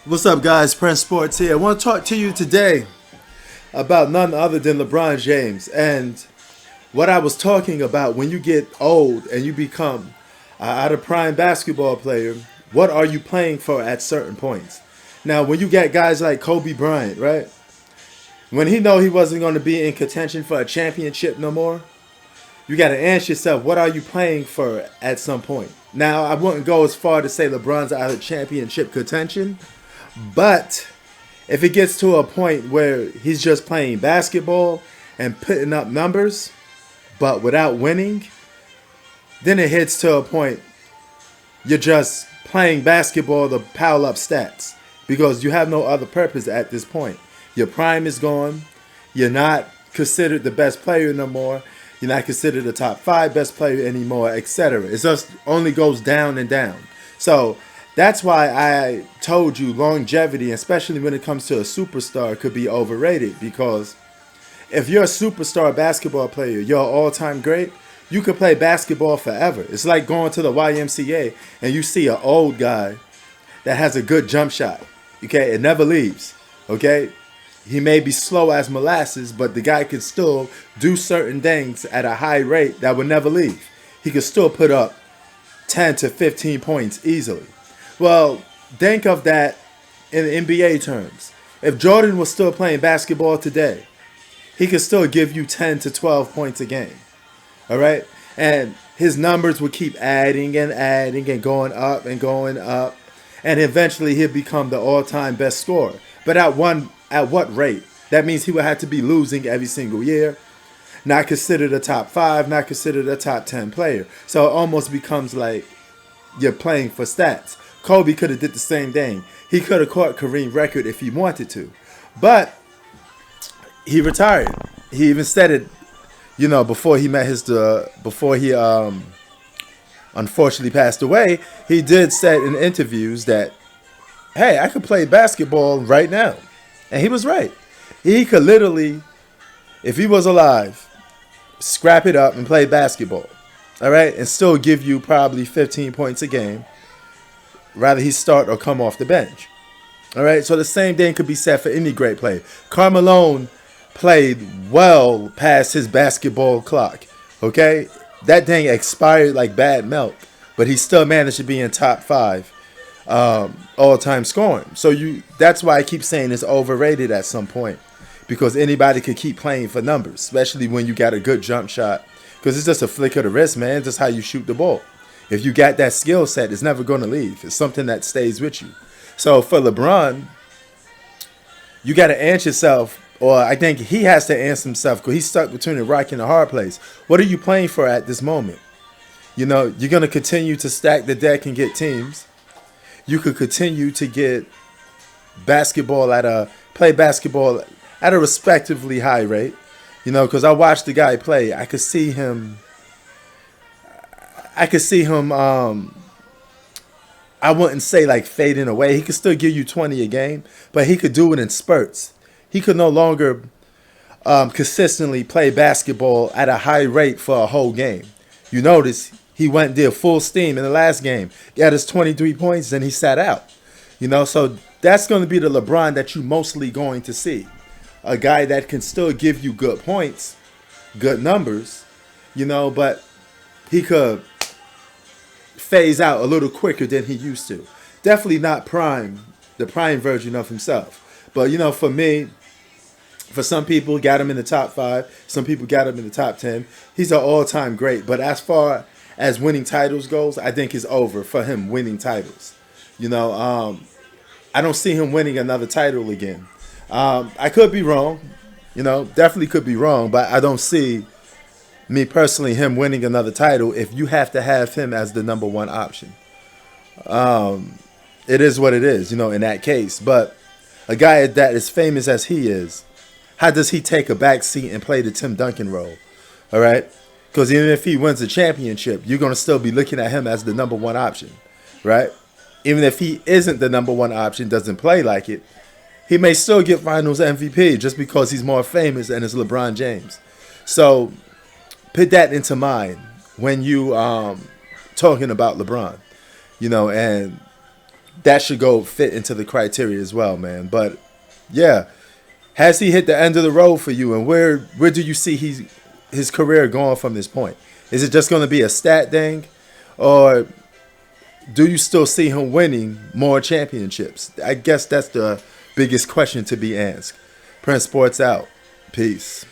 What's up, guys? Prince Sports here. I want to talk to you today about none other than LeBron James and what I was talking about when you get old and you become out of prime basketball player. What are you playing for at certain points? Now, when you get guys like Kobe Bryant, right? When he know he wasn't going to be in contention for a championship no more, you got to ask yourself, what are you playing for at some point? Now, I wouldn't go as far to say LeBron's out of championship contention, but if it gets to a point where he's just playing basketball and putting up numbers, but without winning, then it hits to a point you're just playing basketball to pile up stats because you have no other purpose at this point. Your prime is gone. You're not considered the best player no more. You're not considered the top 5 best player anymore, etc. It just only goes down and down. So that's why I told you longevity, especially when it comes to a superstar, could be overrated. Because if you're a superstar basketball player, you're all-time great, you could play basketball forever. It's like going to the YMCA and you see an old guy that has a good jump shot. Okay, it never leaves. Okay, he may be slow as molasses, but the guy can still do certain things at a high rate that would never leave. He could still put up 10 to 15 points easily. Well, think of that in NBA terms. If Jordan was still playing basketball today, he could still give you 10 to 12 points a game. All right? And his numbers would keep adding and adding and going up and going up. And eventually he'll become the all-time best scorer. But at what rate? That means he would have to be losing every single year. Not considered a top 5, not considered a top 10 player. So it almost becomes like you're playing for stats. Kobe could have did the same thing. He could have caught Kareem's record if he wanted to. But he retired. He even said it, before he met before he unfortunately passed away, he did say in interviews that, hey, I could play basketball right now. And he was right. He could literally, if he was alive, scrap it up and play basketball. All right? And still give you probably 15 points a game. Rather he start or come off the bench. All right? So the same thing could be said for any great player. Carmelo played well past his basketball clock. Okay? That thing expired like bad milk. But he still managed to be in top 5 all-time scoring. So that's why I keep saying it's overrated at some point. Because anybody could keep playing for numbers. Especially when you got a good jump shot. Because it's just a flick of the wrist, man. It's just how you shoot the ball. If you got that skill set, it's never going to leave. It's something that stays with you. So for LeBron, you got to answer yourself, or I think he has to answer himself because he's stuck between a rock and a hard place. What are you playing for at this moment? You're going to continue to stack the deck and get teams. You could continue to get play basketball at a respectively high rate. Because I watched the guy play. I could see him. I wouldn't say like fading away. He could still give you 20 a game, but he could do it in spurts. He could no longer consistently play basketball at a high rate for a whole game. You notice he went and did full steam in the last game. He had his 23 points, then he sat out. So that's going to be the LeBron that you're mostly going to see. A guy that can still give you good points, good numbers, but he could phase out a little quicker than he used to. Definitely not the prime version of himself. But, for me, for some people, got him in the top 5. Some people got him in the top 10. He's an all-time great. But as far as winning titles goes, I think it's over for him winning titles. I don't see him winning another title again. I could be wrong. Definitely could be wrong. But I don't see me personally him winning another title if you have to have him as the number 1 option. It is what it is, in that case. But a guy that is famous as he is, how does he take a back seat and play the Tim Duncan role? All right? Because even if he wins a championship, you're going to still be looking at him as the number 1 option, right? Even if he isn't the number 1 option, doesn't play like it, he may still get Finals MVP just because he's more famous and it's LeBron James. So put that into mind when you talking about LeBron, and that should go fit into the criteria as well, man. But yeah, has he hit the end of the road for you, and where do you see his career going from this point? Is it just going to be a stat thing, or do you still see him winning more championships? I guess that's the biggest question to be asked. Prince Sports out. Peace.